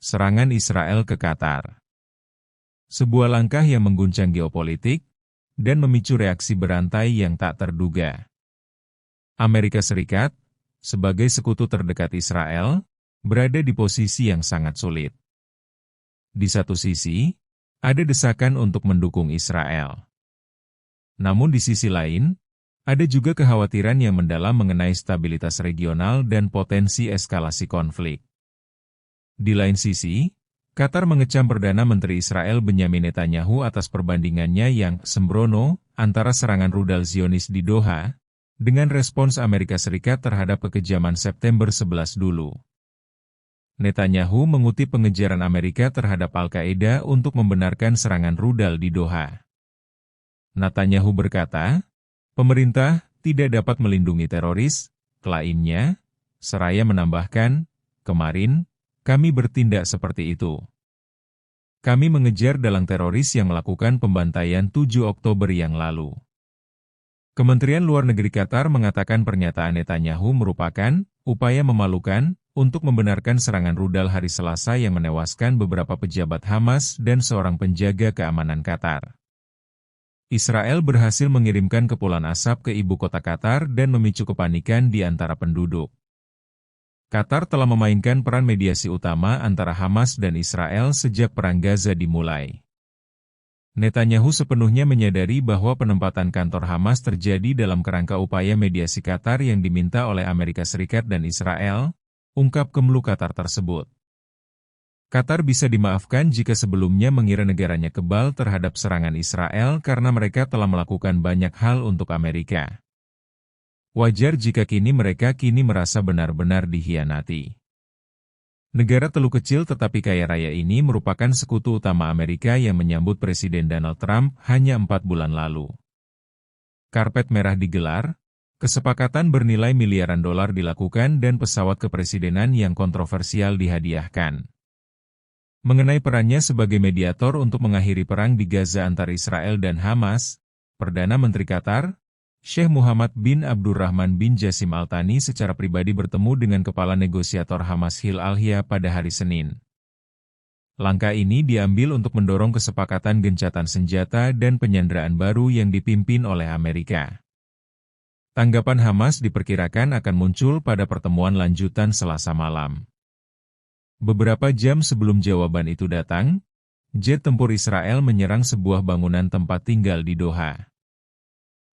Serangan Israel ke Qatar. Sebuah langkah yang mengguncang geopolitik dan memicu reaksi berantai yang tak terduga. Amerika Serikat, sebagai sekutu terdekat Israel, berada di posisi yang sangat sulit. Di satu sisi, ada desakan untuk mendukung Israel. Namun di sisi lain, ada juga kekhawatiran yang mendalam mengenai stabilitas regional dan potensi eskalasi konflik. Di lain sisi, Qatar mengecam Perdana Menteri Israel Benyamin Netanyahu atas perbandingannya yang sembrono antara serangan rudal Zionis di Doha dengan respons Amerika Serikat terhadap kekejaman September 11 dulu. Netanyahu mengutip pengejaran Amerika terhadap Al-Qaeda untuk membenarkan serangan rudal di Doha. Netanyahu berkata, pemerintah tidak dapat melindungi teroris, klaimnya, seraya menambahkan, kemarin, kami bertindak seperti itu. Kami mengejar dalang teroris yang melakukan pembantaian 7 Oktober yang lalu. Kementerian Luar Negeri Qatar mengatakan pernyataan Netanyahu merupakan upaya memalukan untuk membenarkan serangan rudal hari Selasa yang menewaskan beberapa pejabat Hamas dan seorang penjaga keamanan Qatar. Israel berhasil mengirimkan kepulan asap ke ibu kota Qatar dan memicu kepanikan di antara penduduk. Qatar telah memainkan peran mediasi utama antara Hamas dan Israel sejak Perang Gaza dimulai. Netanyahu sepenuhnya menyadari bahwa penempatan kantor Hamas terjadi dalam kerangka upaya mediasi Qatar yang diminta oleh Amerika Serikat dan Israel, ungkap Kemlu Qatar tersebut. Qatar bisa dimaafkan jika sebelumnya mengira negaranya kebal terhadap serangan Israel karena mereka telah melakukan banyak hal untuk Amerika. Wajar jika mereka kini merasa benar-benar dikhianati. Negara teluk kecil tetapi kaya raya ini merupakan sekutu utama Amerika yang menyambut Presiden Donald Trump hanya 4 bulan lalu. Karpet merah digelar, kesepakatan bernilai miliaran dolar dilakukan dan pesawat kepresidenan yang kontroversial dihadiahkan. Mengenai perannya sebagai mediator untuk mengakhiri perang di Gaza antara Israel dan Hamas, Perdana Menteri Qatar, Sheikh Muhammad bin Abdurrahman bin Jassim Al Thani secara pribadi bertemu dengan kepala negosiator Hamas Hil Al-Hia pada hari Senin. Langkah ini diambil untuk mendorong kesepakatan gencatan senjata dan penyanderaan baru yang dipimpin oleh Amerika. Tanggapan Hamas diperkirakan akan muncul pada pertemuan lanjutan Selasa malam. Beberapa jam sebelum jawaban itu datang, jet tempur Israel menyerang sebuah bangunan tempat tinggal di Doha.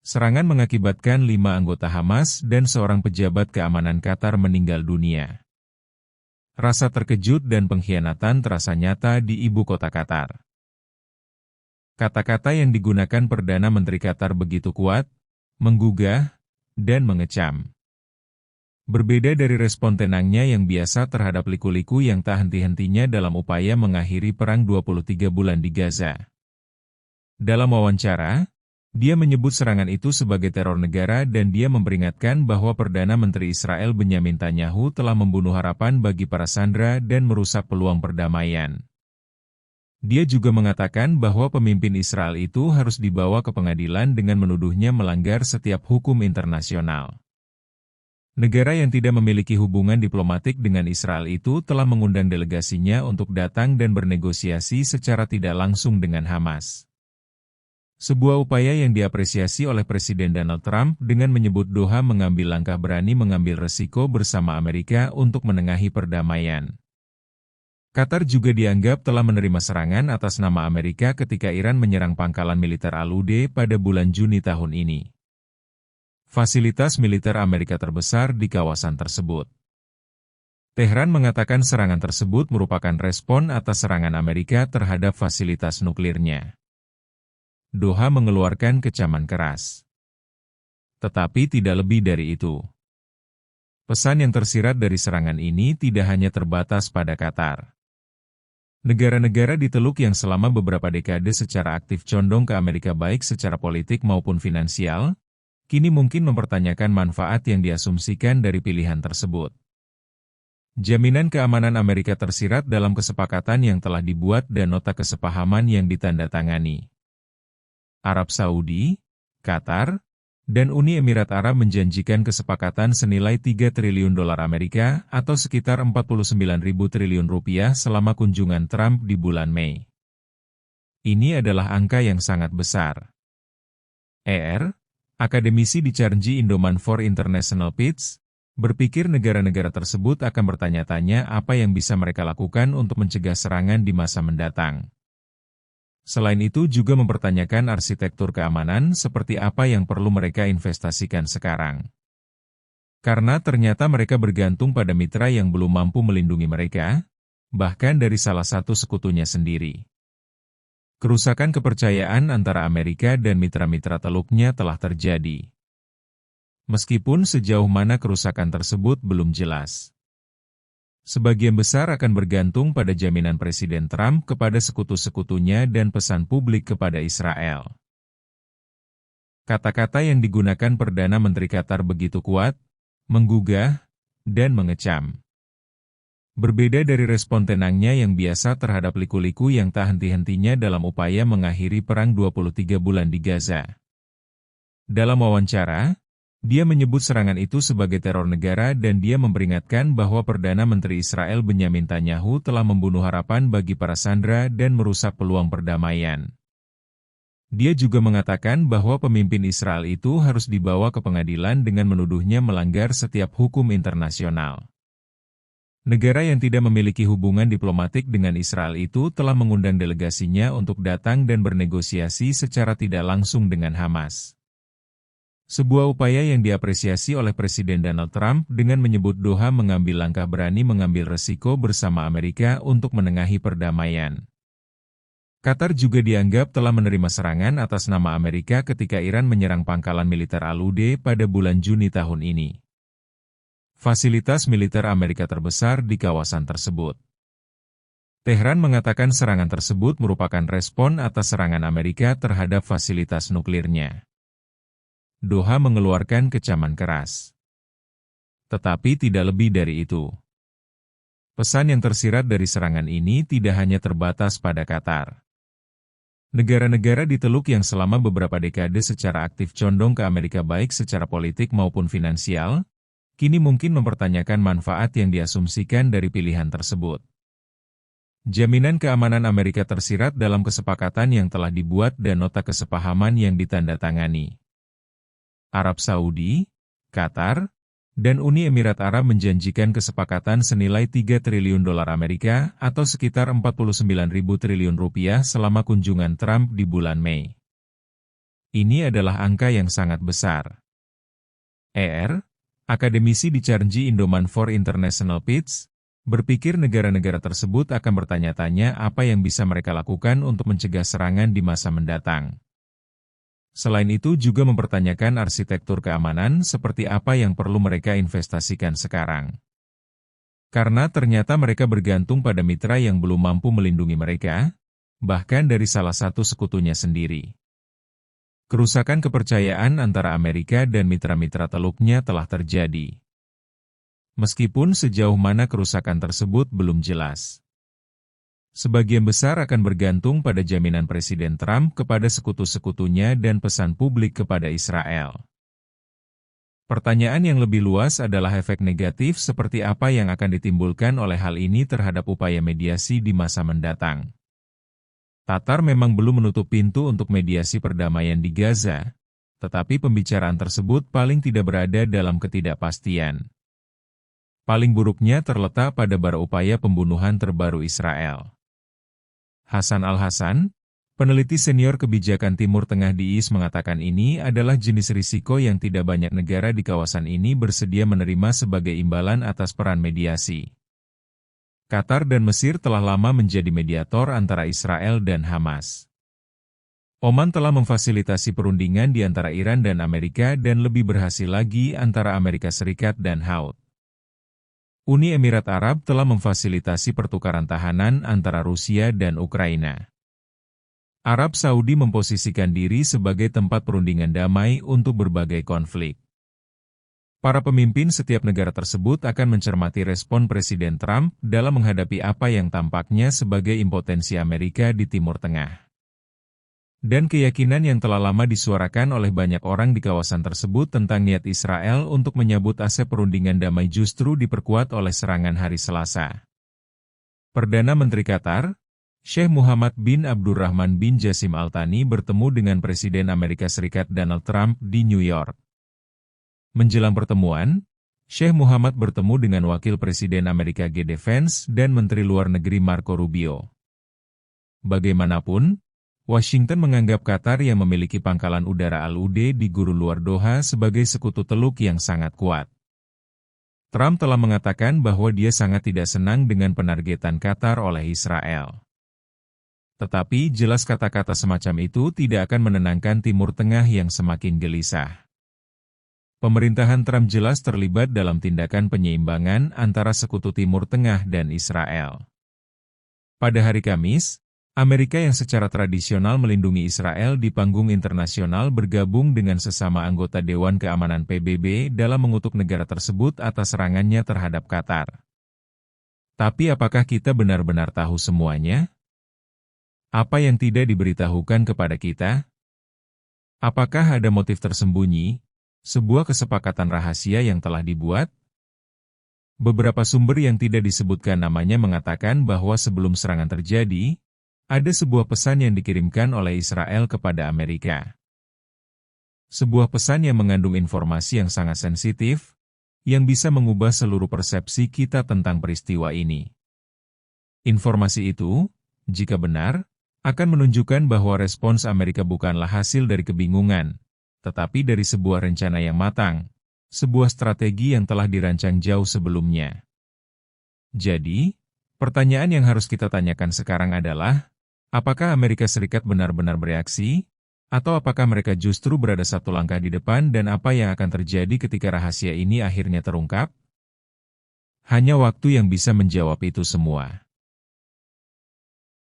Serangan mengakibatkan 5 anggota Hamas dan seorang pejabat keamanan Qatar meninggal dunia. Rasa terkejut dan pengkhianatan terasa nyata di ibu kota Qatar. Kata-kata yang digunakan Perdana Menteri Qatar begitu kuat, menggugah, dan mengecam. Berbeda dari respon tenangnya yang biasa terhadap liku-liku yang tak henti-hentinya dalam upaya mengakhiri perang 23 bulan di Gaza. Dalam wawancara, dia menyebut serangan itu sebagai teror negara dan dia memperingatkan bahwa Perdana Menteri Israel Benyamin Netanyahu telah membunuh harapan bagi para sandera dan merusak peluang perdamaian. Dia juga mengatakan bahwa pemimpin Israel itu harus dibawa ke pengadilan dengan menuduhnya melanggar setiap hukum internasional. Negara yang tidak memiliki hubungan diplomatik dengan Israel itu telah mengundang delegasinya untuk datang dan bernegosiasi secara tidak langsung dengan Hamas. Sebuah upaya yang diapresiasi oleh Presiden Donald Trump dengan menyebut Doha mengambil langkah berani mengambil resiko bersama Amerika untuk menengahi perdamaian. Qatar juga dianggap telah menerima serangan atas nama Amerika ketika Iran menyerang pangkalan militer Al-Ude pada bulan Juni tahun ini. Fasilitas militer Amerika terbesar di kawasan tersebut. Tehran mengatakan serangan tersebut merupakan respon atas serangan Amerika terhadap fasilitas nuklirnya. Doha mengeluarkan kecaman keras. Tetapi tidak lebih dari itu. Pesan yang tersirat dari serangan ini tidak hanya terbatas pada Qatar. Negara-negara di Teluk yang selama beberapa dekade secara aktif condong ke Amerika baik secara politik maupun finansial, kini mungkin mempertanyakan manfaat yang diasumsikan dari pilihan tersebut. Jaminan keamanan Amerika tersirat dalam kesepakatan yang telah dibuat dan nota kesepahaman yang ditandatangani. Arab Saudi, Qatar, dan Uni Emirat Arab menjanjikan kesepakatan senilai 3 triliun dolar Amerika atau sekitar 49.000 triliun rupiah selama kunjungan Trump di bulan Mei. Ini adalah angka yang sangat besar. Akademisi di Carnegie Endowment for International Peace, berpikir negara-negara tersebut akan bertanya-tanya apa yang bisa mereka lakukan untuk mencegah serangan di masa mendatang. Selain itu juga mempertanyakan arsitektur keamanan seperti apa yang perlu mereka investasikan sekarang. Karena ternyata mereka bergantung pada mitra yang belum mampu melindungi mereka, bahkan dari salah satu sekutunya sendiri. Kerusakan kepercayaan antara Amerika dan mitra-mitra teluknya telah terjadi. Meskipun sejauh mana kerusakan tersebut belum jelas. Sebagian besar akan bergantung pada jaminan Presiden Trump kepada sekutu-sekutunya dan pesan publik kepada Israel. Kata-kata yang digunakan Perdana Menteri Qatar begitu kuat, menggugah, dan mengecam. Berbeda dari respon tenangnya yang biasa terhadap liku-liku yang tak henti-hentinya dalam upaya mengakhiri perang 23 bulan di Gaza. Dalam wawancara, dia menyebut serangan itu sebagai teror negara dan dia memperingatkan bahwa Perdana Menteri Israel Benyamin Netanyahu telah membunuh harapan bagi para sandera dan merusak peluang perdamaian. Dia juga mengatakan bahwa pemimpin Israel itu harus dibawa ke pengadilan dengan menuduhnya melanggar setiap hukum internasional. Negara yang tidak memiliki hubungan diplomatik dengan Israel itu telah mengundang delegasinya untuk datang dan bernegosiasi secara tidak langsung dengan Hamas. Sebuah upaya yang diapresiasi oleh Presiden Donald Trump dengan menyebut Doha mengambil langkah berani mengambil resiko bersama Amerika untuk menengahi perdamaian. Qatar juga dianggap telah menerima serangan atas nama Amerika ketika Iran menyerang pangkalan militer Al-Udeid pada bulan Juni tahun ini. Fasilitas militer Amerika terbesar di kawasan tersebut. Tehran mengatakan serangan tersebut merupakan respon atas serangan Amerika terhadap fasilitas nuklirnya. Doha mengeluarkan kecaman keras. Tetapi tidak lebih dari itu. Pesan yang tersirat dari serangan ini tidak hanya terbatas pada Qatar. Negara-negara di Teluk yang selama beberapa dekade secara aktif condong ke Amerika baik secara politik maupun finansial, kini mungkin mempertanyakan manfaat yang diasumsikan dari pilihan tersebut. Jaminan keamanan Amerika tersirat dalam kesepakatan yang telah dibuat dan nota kesepahaman yang ditandatangani. Arab Saudi, Qatar, dan Uni Emirat Arab menjanjikan kesepakatan senilai 3 triliun dolar Amerika atau sekitar 49.000 triliun rupiah selama kunjungan Trump di bulan Mei. Ini adalah angka yang sangat besar. Akademisi di Carnegie Endowment for International Peace, berpikir negara-negara tersebut akan bertanya-tanya apa yang bisa mereka lakukan untuk mencegah serangan di masa mendatang. Selain itu juga mempertanyakan arsitektur keamanan seperti apa yang perlu mereka investasikan sekarang. Karena ternyata mereka bergantung pada mitra yang belum mampu melindungi mereka, bahkan dari salah satu sekutunya sendiri. Kerusakan kepercayaan antara Amerika dan mitra-mitra teluknya telah terjadi. Meskipun sejauh mana kerusakan tersebut belum jelas. Sebagian besar akan bergantung pada jaminan Presiden Trump kepada sekutu-sekutunya dan pesan publik kepada Israel. Pertanyaan yang lebih luas adalah efek negatif seperti apa yang akan ditimbulkan oleh hal ini terhadap upaya mediasi di masa mendatang. Qatar memang belum menutup pintu untuk mediasi perdamaian di Gaza, tetapi pembicaraan tersebut paling tidak berada dalam ketidakpastian. Paling buruknya terletak pada bara upaya pembunuhan terbaru Israel. Hasan Al-Hassan, peneliti senior kebijakan Timur Tengah di IS mengatakan ini adalah jenis risiko yang tidak banyak negara di kawasan ini bersedia menerima sebagai imbalan atas peran mediasi. Qatar dan Mesir telah lama menjadi mediator antara Israel dan Hamas. Oman telah memfasilitasi perundingan di antara Iran dan Amerika dan lebih berhasil lagi antara Amerika Serikat dan Houthi. Uni Emirat Arab telah memfasilitasi pertukaran tahanan antara Rusia dan Ukraina. Arab Saudi memposisikan diri sebagai tempat perundingan damai untuk berbagai konflik. Para pemimpin setiap negara tersebut akan mencermati respon Presiden Trump dalam menghadapi apa yang tampaknya sebagai impotensi Amerika di Timur Tengah. dan keyakinan yang telah lama disuarakan oleh banyak orang di kawasan tersebut tentang niat Israel untuk menyambut asap perundingan damai justru diperkuat oleh serangan hari Selasa. Perdana Menteri Qatar, Sheikh Muhammad bin Abdurrahman bin Jassim Al Thani bertemu dengan Presiden Amerika Serikat Donald Trump di New York. Menjelang pertemuan, Sheikh Muhammad bertemu dengan Wakil Presiden Amerika J.D. Vance dan Menteri Luar Negeri Marco Rubio. Bagaimanapun, Washington menganggap Qatar yang memiliki pangkalan udara Al-Udeid di Gurun Luar Doha sebagai sekutu teluk yang sangat kuat. Trump telah mengatakan bahwa dia sangat tidak senang dengan penargetan Qatar oleh Israel. Tetapi jelas kata-kata semacam itu tidak akan menenangkan Timur Tengah yang semakin gelisah. Pemerintahan Trump jelas terlibat dalam tindakan penyeimbangan antara sekutu Timur Tengah dan Israel. Pada hari Kamis, Amerika yang secara tradisional melindungi Israel di panggung internasional bergabung dengan sesama anggota Dewan Keamanan PBB dalam mengutuk negara tersebut atas serangannya terhadap Qatar. Tapi apakah kita benar-benar tahu semuanya? Apa yang tidak diberitahukan kepada kita? Apakah ada motif tersembunyi, sebuah kesepakatan rahasia yang telah dibuat? Beberapa sumber yang tidak disebutkan namanya mengatakan bahwa sebelum serangan terjadi, ada sebuah pesan yang dikirimkan oleh Israel kepada Amerika. Sebuah pesan yang mengandung informasi yang sangat sensitif, yang bisa mengubah seluruh persepsi kita tentang peristiwa ini. Informasi itu, jika benar, akan menunjukkan bahwa respons Amerika bukanlah hasil dari kebingungan, tetapi dari sebuah rencana yang matang, sebuah strategi yang telah dirancang jauh sebelumnya. Jadi, pertanyaan yang harus kita tanyakan sekarang adalah, apakah Amerika Serikat benar-benar bereaksi, atau apakah mereka justru berada satu langkah di depan dan apa yang akan terjadi ketika rahasia ini akhirnya terungkap? Hanya waktu yang bisa menjawab itu semua.